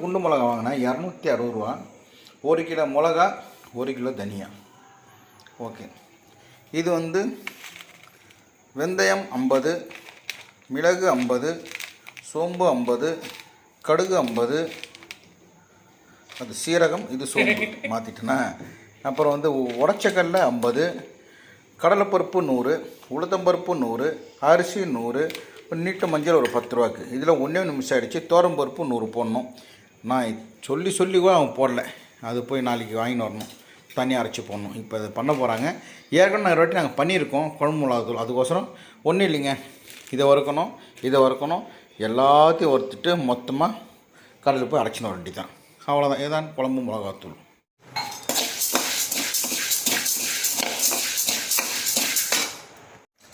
குண்டு மிளகா வாங்கினேன் 260 ரூபா. 1 கிலோ மிளகா, 1 கிலோ தனியா. ஓகே, இது வந்து வெந்தயம் 50, மிளகு 50, சோம்பு 50, கடுகு 50, அது சீரகம், இது சோம்பு மாற்றிட்டேன்னா. அப்புறம் வந்து உடச்சக்கல்ல 50, கடலைப்பருப்பு 100, உளுத்தம்பருப்பு 100, அரிசி 100, நீட்ட மஞ்சள் ஒரு 10 ரூபாய்க்கு. இதில் ஒன்றே நிமிஷம் ஆகிடுச்சு. பருப்பு 100 போடணும். நான் சொல்லி கூட அவன் போடல. அது போய் நாளைக்கு வாங்கின்னு வரணும், தனியாக அரைச்சி போடணும். இப்போ அதை பண்ண போகிறாங்க. ஏற்கனவே நான் வாட்டி நாங்கள் பண்ணியிருக்கோம் குழம்பு மிளகாத்தூள். அதுக்கோசரம் ஒன்றும் இல்லைங்க, இதை வறுக்கணும், எல்லாத்தையும் வறுத்துட்டு மொத்தமாக கடையில் போய் அரைச்சின்னு வர வேண்டியதான். அவ்வளோதான், இதுதான் குழம்பு மிளகாத்தூள்.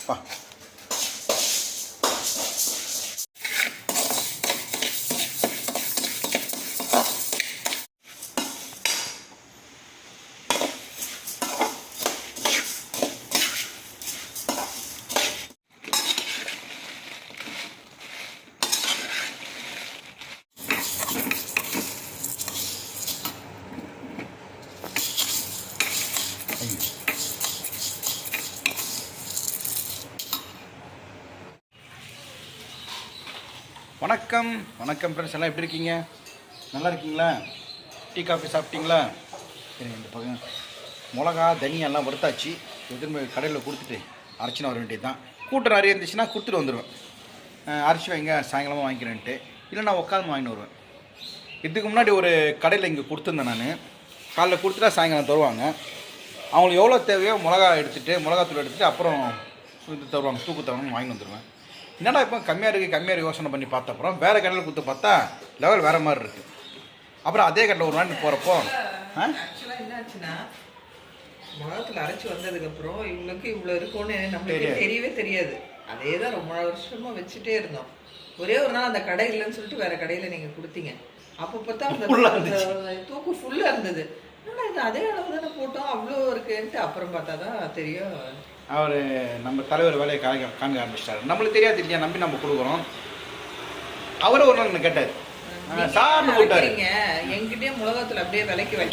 பா வணக்கம் ஃப்ரெண்ட்ஸ், எல்லாம் எப்படி இருக்கீங்க? நல்லா இருக்கீங்களா? டீ காஃபி சாப்பிட்டீங்களா? சரி, இந்த பக்கம் மிளகா தனியா எல்லாம் வறுத்தாச்சு. திரும்ப கடையில் கொடுத்துட்டு அரைச்சின்னு வர வேண்டியது தான். கூட்டம் நிறைய இருந்துச்சுன்னா கொடுத்துட்டு வந்துடுவேன். அரைச்சி வைங்க, சாயங்காலமாக வாங்கிக்கிறேன்ட்டு. இல்லை நான் உட்காந்து வாங்கின்னு வருவேன். இதுக்கு முன்னாடி ஒரு கடையில் இங்கே கொடுத்துருந்தேன். நான் காலைல கொடுத்துட்டா சாயங்காலம் தருவாங்க. அவங்களுக்கு எவ்வளோ தேவையோ மிளகாத்தூள் எடுத்துகிட்டு அப்புறம் இது தருவாங்க, தூக்கு தருவாங்க, வாங்கி வந்துடுவேன். என்னடா இப்போ கம்மியாக இருக்குது யோசனை பண்ணி பார்த்த அப்புறம் வேறு கடையில் கொடுத்து பார்த்தா லெவல் வேறு மாதிரி இருக்குது. அப்புறம் அதே கடையில் ஒரு நாள் போகிறப்போ ஆக்சுவலாக என்ன ஆச்சுன்னா, மிளகாத்தூள் அரைச்சி வந்ததுக்கப்புறம் இவங்களுக்கு இவ்வளோ இருக்கும்னு நம்மளுக்கு தெரியவே தெரியாது. அதே தான் ரொம்ப வருஷமாக வச்சுட்டே இருந்தோம். ஒரே ஒரு நாள் அந்த கடை இல்லைன்னு சொல்லிட்டு வேறு கடையில் நீங்கள் கொடுத்தீங்க. அப்போ பார்த்தா அந்த தூக்கு ஃபுல்லாக இருந்தது. ஆனால் இது அதே அளவு தானே போட்டோம், அவ்வளோ இருக்குன்ட்டு அப்புறம் பார்த்தா தான் தெரியும். அவர் நம்ம தலைவர் வேலையை காண்க ஆரம்பிச்சிட்டாரு. நம்மளுக்கு தெரியாது இல்லையா, நம்பி நம்ம கொடுக்குறோம். அவரும் ஒரு நாள் கேட்டார், சார்னு போட்டாரு. என்கிட்டயே மிளகாத்தூள் அப்படியே விலைக்கு வை.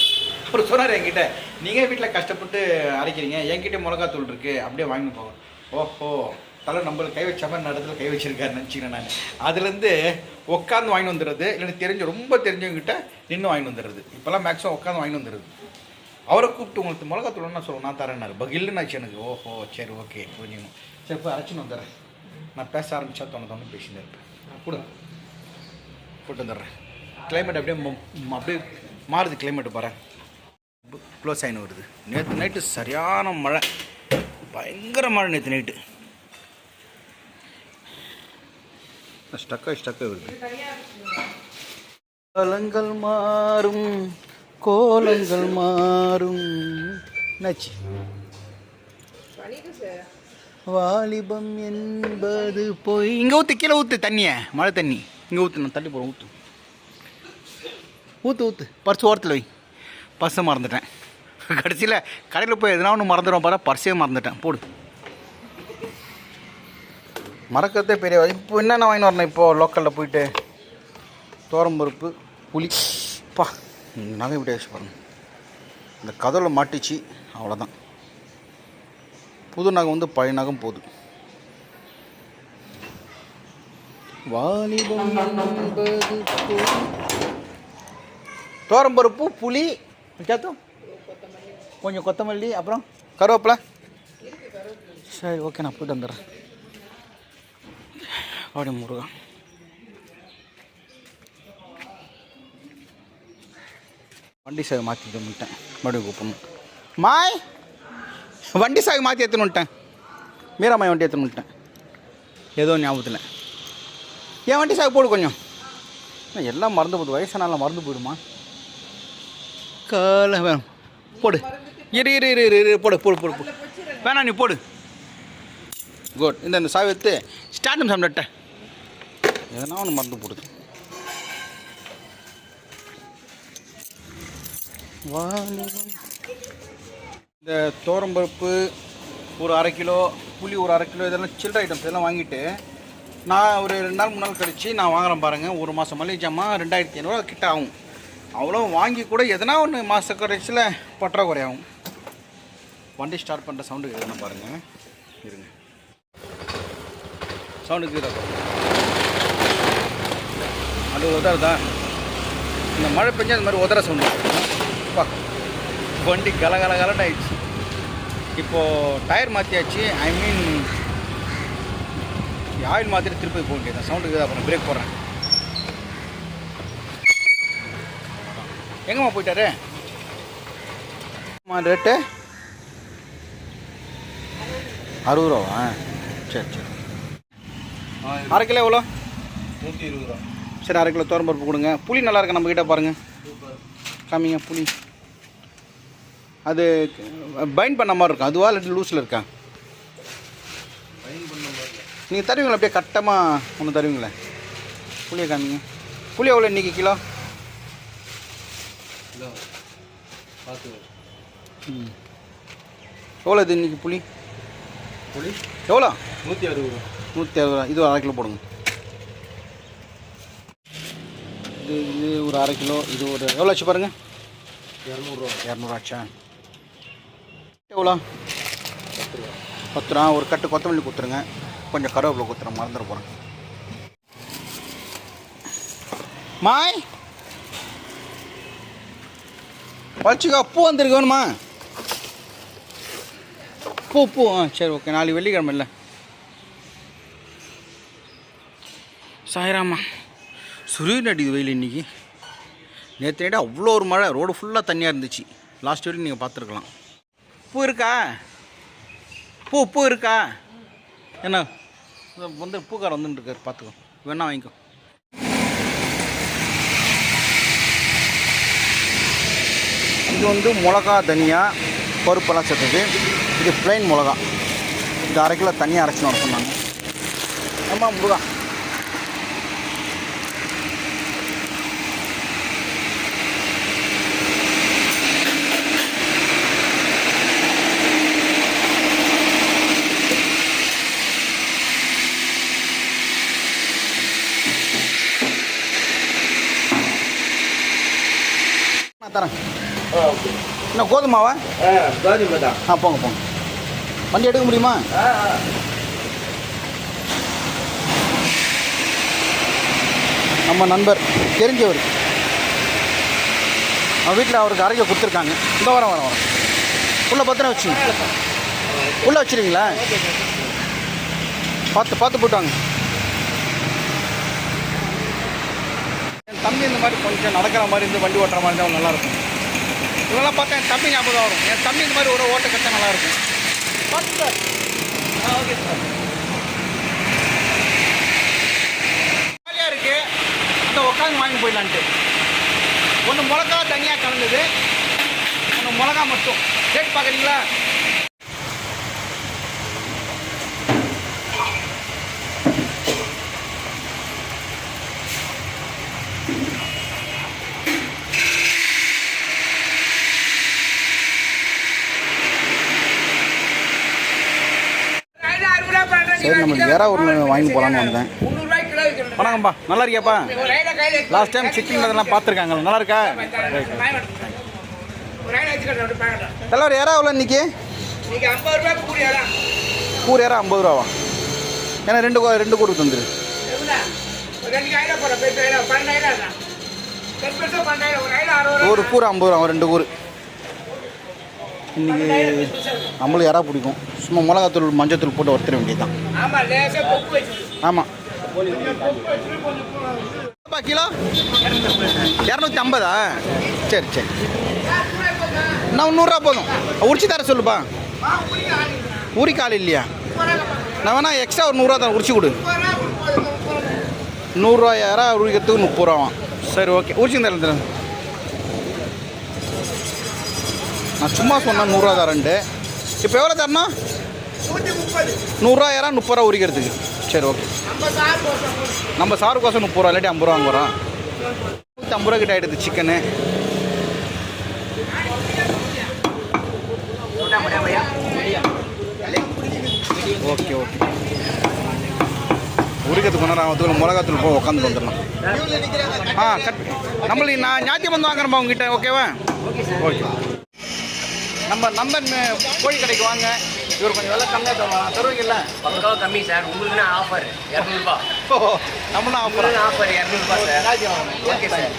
அவர் சொன்னார் என்கிட்ட, நீங்கள் வீட்டில் கஷ்டப்பட்டு அரைக்கிறீங்க, என்கிட்ட மிளகாத்தூள் இருக்குது, அப்படியே வாங்கிட்டு போவோம். ஓஹோ, தலை நம்மளுக்கு கை வச்ச மாதிரி இடத்துல கை வச்சிருக்காரு நினச்சிக்கிறேன் நான். அதுலேருந்து உட்காந்து வாங்கிட்டு வந்துடுறது, இல்லைன்னு ரொம்ப தெரிஞ்சவங்ககிட்ட நின்று வாங்கிட்டு வந்துடுறது. இப்போல்லாம் மேக்ஸிமம் உட்காந்து வாங்கிட்டு வந்துடுறது. அவரை கூப்பிட்டு உங்களுக்கு மிளகாத்தூள்னா சொல்லுவோம், நான் தரேன்னாரு. பகில்லுன்னாச்சு எனக்கு. ஓஹோ, சரி, ஓகே, புரிஞ்சுக்கணும். சரி, இப்போ அரைச்சின்னு வந்துடுறேன். நான் பேச ஆரம்பித்தா தோணு பேசிட்டு இருப்பேன். கூட போட்டு வந்துடுறேன். கிளைமேட் அப்படியே மாறுது. கிளைமேட்டு பாரு, க்ளோஸ் ஆகின்னு வருது. நேற்று நைட்டு சரியான மழை, பயங்கர மழை நேற்று நைட்டு. ஸ்டக்காக வருது. காலங்கள் மாறும், கோலங்கள் மாறும், நச்சு வாலிபம் என்பது போய். இங்கே ஊற்று, கீழே ஊற்று தண்ணியை, மழை தண்ணி இங்கே ஊற்று. நான் தள்ளி போகிறேன், ஊற்று பர்ஸ் ஓரத்தில் வை. பர்ஸை மறந்துட்டேன். கடைசியில் கடையில் போய் எதுனா ஒன்று மறந்துடுவோம் பாரு, பர்ஸே மறந்துட்டேன். போடு, மறக்கிறதே பெரிய. இப்போ என்னென்ன வாங்கி வரணும்? இப்போது லோக்கலில் போயிட்டு பருப்பு, புளி. பா, நகை விட்டு வச்சு பாருங்க, இந்த கதவில் மாட்டிச்சு, அவ்வளோதான். புது நகை வந்து பழைய நகம் போகுது. வாலிபம் பருப்பு, புளி, கொஞ்சம் கொத்தமல்லி, அப்புறம் கருவேப்பிலை. சரி, ஓகே, நான் போய்ட்டு வந்துடுறேன். அப்படி முருகா, வண்டி சாவி மாற்றி எடுத்துன்னுட்டேன். மறுபடியும் கூப்பிடணும். மாய், வண்டி சாவி மாற்றி எடுத்துன்னுட்டேன். மீராமாய் வண்டி எடுத்துன்னுட்டேன். ஏதோ ஞாபகத்தில் என் வண்டி சாவி போடு. கொஞ்சம் எல்லாம் மறந்து போகுது, வயசானாலும் மறந்து போயிடுமா? காலை வேணும், போடு. இரு போடு. வேணாம், நீ போடு. குட். இந்த சாவி எடுத்து ஸ்டார்டும் சாப்பிட்டேன். எதனா ஒன்று மறந்து போடுது. இந்த பருப்பு ஒரு 1/2 கிலோ, புளி ஒரு 1/2 கிலோ, இதெல்லாம் சில்லற ஐட்டம்ஸ் எல்லாம் வாங்கிட்டு நான் ஒரு 2 நாள் 3 நாள் கழிச்சு நான் வாங்குறேன் பாருங்கள். ஒரு மாதம் மளிகை ஜாமான் 2500 கிட்ட ஆகும். அவ்வளோ வாங்கி கூட எதனா ஒன்று மாத கடைசியில் பற்றாக்குறை ஆகும். வண்டி ஸ்டார்ட் பண்ணுற சவுண்டு எதுனா பாருங்கள். இருங்க, சவுண்டுக்கு இதாக அது உதறதா? இந்த மழை பெஞ்சா இந்த மாதிரி உதற சவுண்டு பா. வண்டி கலகலன்னு ஆயிடுச்சு. இப்போது டயர் மாற்றியாச்சு. ஐ மீன் ஆயில் மாற்றிட்டு திருப்பி போக வேண்டியது. சவுண்டுக்கு இதாக அப்புறம் பிரேக் போடுறேன். எங்கம்மா போயிட்டாரு? ரேட்டு 60 ரூபாவா? சரி. 1/2 கிலோ எவ்வளோ? 120 ரூபா. சரி, 1/2 கிலோ துவரம்பருப்பு கொடுங்க. புளி நல்லா இருக்கா நம்மக்கிட்ட பாருங்கள். காமிங்க புளி. அது பைண்ட் பண்ண மாதிரி இருக்கும் அதுவா இல்லை லூஸில் இருக்கா? நீங்கள் தருவீங்களா? அப்படியே கட்டமாக ஒன்று தருவீங்களே. புளியை காமிங்க. புளி எவ்வளோ இன்றைக்கி கிலோ? எவ்வளோ இது இன்றைக்கி புளி எவ்வளோ? 160 ரூபா. 160 ரூபா. இது ஒரு 1/2 கிலோ போடுங்க. இது ஒரு 1/2 கிலோ. இது ஒரு எவ்வளோ ஆச்சு பாருங்கள்? 200 ரூபா. 200 ஆச்சா? எவ்வளோ? 10 ரூபா. ஒரு கட்டு கொத்தமல்லி கொடுத்துருங்க. கொஞ்சம் கருவேப்பிலை கொடுத்துருங்க, மறந்துட போகிறேன். மாய் வச்சுக்கோ. பூ வந்துருக்கு வேணுமா? பூ சரி ஓகே. நாளைக்கு வெள்ளிக்கிழமை இல்லை. சாயிராமா சுரீர் அடிக்குது வெயில் இன்றைக்கி. நேற்று நைட்டு அவ்வளோ ஒரு மழை. ரோடு ஃபுல்லாக தண்ணியாக இருந்துச்சு. லாஸ்ட் வரைக்கும் நீங்கள் பார்த்துருக்கலாம். பூ இருக்கா? பூ இருக்கா? என்ன வந்து பூக்கார வந்துட்டுருக்கார், பார்த்துக்கோ. வேணா வாங்கிக்கோ. இது வந்து மிளகா, தனியா, பருப்பெல்லாம் சேர்த்தது. இது ப்ளைன் மிளகா. இது 1/2 கிலோ தண்ணி அரைச்சின்னு வர சொன்னாங்க. ஆமாம் முருகா. நான் தரேன். என்ன கோதுமாவா? கோதுமை தான். போங்க. வண்டி எடுக்க முடியுமா? நம்ம நண்பர் தெரிஞ்சவர். அவன் வீட்டில் அவருக்கு அரைக்க கொடுத்துருக்காங்க. இந்த வரேன். உள்ள பத்திரம் வச்சுங்க. உள்ளே வச்சுருவீங்களா? பார்த்து போட்டாங்க. என் தம்பி இந்த மாதிரி கொஞ்சம் நடக்கிற மாதிரி இருந்து வண்டி ஓட்டுற மாதிரி இருந்தால் நல்லாயிருக்கும். இவங்கெல்லாம் பார்த்தா என் தம்பி ஞாபகம் வரும். என் தம்பி இந்த மாதிரி ஒரு ஓட்ட கட்டா நல்லாயிருக்கும். பார்த்து சார். Okay sir. ஜாலியாக இருக்குது. இந்த உட்காந்து வாங்கி போயிடலான்ட்டு. ஒன்று மிளகா தனியாக கலந்தது, ஒன்று மிளகா மட்டும். ரேட் பார்க்குறீங்களா? சரி, நம்மளுக்கு வேற ஒரு வாங்கி போகலான்னு வந்தேன். வணக்கம்ப்பா, நல்லா இருக்கியாப்பா? லாஸ்ட் டைம் சிக்கன் இதெல்லாம் பார்த்துருக்காங்களா? நல்லா இருக்கா? தலைவர் யாரா எவ்வளோ இன்னைக்கு? கூறு யாரா 50 ரூபாவா? ஏன்னா ரெண்டு கூறு தந்துரு. ஒரு கூறு 50 ரூபா, 2 கூறு. இன்றைக்கி நம்மளும் யாரா பிடிக்கும். சும்மா மிளகாத்தூள் மஞ்சத்தூள் போட்டு வறுத்துற வேண்டியது தான். ஆமாம். கிலோ 250. சரி. நான் 100 ரூபா போதும். உரிச்சு தர சொல்லுப்பா. ஊறிக்கால் இல்லையா? நான் வேணா எக்ஸ்ட்ரா ஒரு 100 ரூபா தான் உரிச்சு கொடு. 100 ரூபா யாரா உரிக்கிறதுக்கு 30 ரூபாவான். சரி ஓகே, உரிச்சு தரேன். நான் சும்மா சொன்னேன் 100 ரூபா தரேன்ட்டு. இப்போ எவ்வளோ தரணும்? 100 ரூபா யாரா 30 ரூபா உரிக்கிறதுக்கு. சரி ஓகே. நம்ம சாருக்கோசம் 30 ரூபா, இல்லாட்டி 50 ரூபா வாங்குறோம். 150 ரூபா கிட்ட ஆகிடுது சிக்கனு. ஓகே உரிக்கிறதுக்கு ஒன்றரை ஆகிறதுக்குள்ள மிளகாத்தூள் போய் உட்காந்து வந்துடலாம். கட் நம்மளுக்கு நான் ஞாயிற்று வந்து வாங்குறேன்ப்பா உங்ககிட்ட, ஓகேவா? ஓகே. நம்ம நம்பன் கோழி கடைக்கு வாங்க, இவர் கொஞ்சம் விலை கம்மியாக தருவீங்கல்ல? 10 ரூபா கம்மி சார். உங்களுக்கு ஆஃபர் 200 ரூபா. நம்மளும் ஆஃபர் 200 ரூபா சார். Okay sir.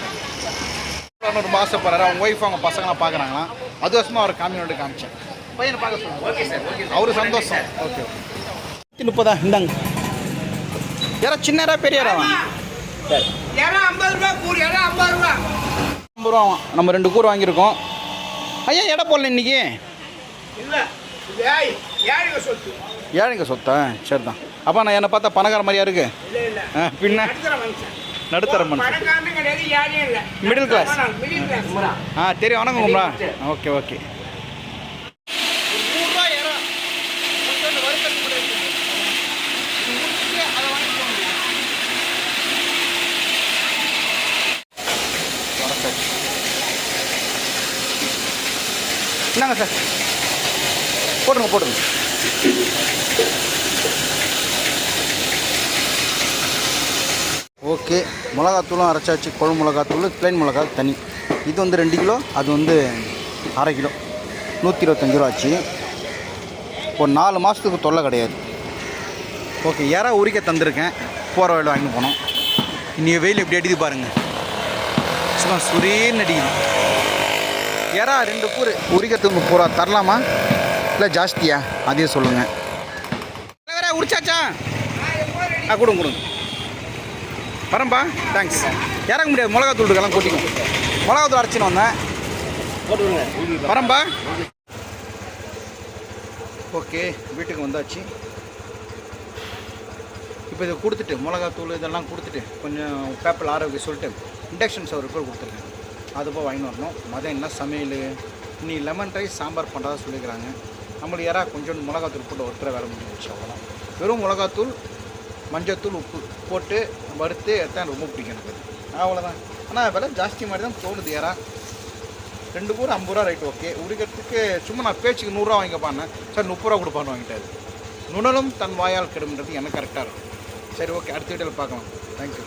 ரொம்ப ஆசைப்படுறாரு. அவங்க ஒய்ஃப் அவங்க பசங்களாம் பார்க்குறாங்களாம். அது வருஷமாக அவர் காமியோட காமிச்சேன். பையனை பார்க்க சொல்லுங்கள். Okay sir. Okay sir. அவரு சந்தோஷம். ஓகே. 30 இந்தாங்க. யாரா சின்னரா பெரியரா? சார் 50 ரூபா கூறு. 50 ரூபா. 50 ரூபா. நம்ம 2 கூறு வாங்கியிருக்கோம். ஐயா எடை போடல இன்னைக்கு. இல்லை ஏழைங்க சொத்து. ஏழைங்க சொத்தா? சரி தான். அப்போ நான் என்னை பார்த்தா பணக்கார மாதிரியா இருக்கு? இல்லை இல்லை பின்ன நடுத்தர மனுஷன். பணக்காரனும் கிடையாது, ஏழையும் இல்லை. Middle class. Middle class. தெரியும். வணக்கங்களா? Okay okay. என்னங்க சார்? போட்டுருங்க. ஓகே. மிளகாத்தூளும் அரைச்சாச்சு. குழம்பு மிளகாத்தூள், ப்ளைன் மிளகா தனி. இது வந்து 2 கிலோ, அது வந்து அரை கிலோ. 125 ரூபா ஆச்சு. ஒரு 4 மாதத்துக்கு தொல்லை கிடையாது. ஓகே. யாரா உரிக்க தந்திருக்கேன், போகிற வழியில் வாங்கி போனோம். இன்றைக்கி வெயில் எப்படி அடிக்குது பாருங்கள், சும்மா சுரீன்னு அடிக்குது. யாரா 2 கூறு உரிக்கிறதுக்கு 30 ரூபா தரலாமா இல்லை ஜாஸ்தியா? அதையும் சொல்லுங்கள். வேற உரிச்சாச்சா? கொடுங்க. வரேன்பா. தேங்க்ஸ். இறங்க முடியாது, மிளகாத்தூள் இருக்கலாம், கொட்டிக்கும். மிளகாத்தூள் அரைச்சின்னு வந்தேன். போட்டுருங்க. வரேன்பா. ஓகே. வீட்டுக்கு வந்தாச்சு. இப்போ இதை கொடுத்துட்டு மிளகாத்தூள் இதெல்லாம் கொடுத்துட்டு கொஞ்சம் பேப்பரில் ஆற வைக்க சொல்லிட்டு இண்டக்ஷன் ஸ்டவ் கூட கொடுத்துருக்கேன். அது போய் வாங்கி வரணும். மதியம் என்ன சமையல்? நீ லெமன் ரைஸ் சாம்பார் பண்ணுறதா சொல்லிக்கிறாங்க. நம்மளுக்கு யாரா கொஞ்சோண்டு மிளகாத்தூள் போட்டு ஒருத்தர வேலை முடிஞ்சிச்சு. அவ்வளோதான். வெறும் மிளகாத்தூள், மஞ்சத்தூள், உப்பு போட்டு வறுத்து எடுத்தால் ரொம்ப பிடிக்கும் எனக்கு. அவ்வளோதான். ஆனால் விலை ஜாஸ்தி மாதிரி தான் தோணுது. யாரா 2 கூறு 50 ரூபா ரைட். ஓகே. உரிக்கிறதுக்கு சும்மா நான் பேச்சுக்கு 100 ரூபா வாங்கிப்பானேன். சரி 30 ரூபா கொடுப்பான்னு வாங்கிட்டாரு. நுணலும் தன் வாயால் கெடும்ன்றது எனக்கு கரெக்டாக இருக்கும். சரி ஓகே. அடுத்த வீட்டில் பார்க்கலாம். தேங்க்யூ.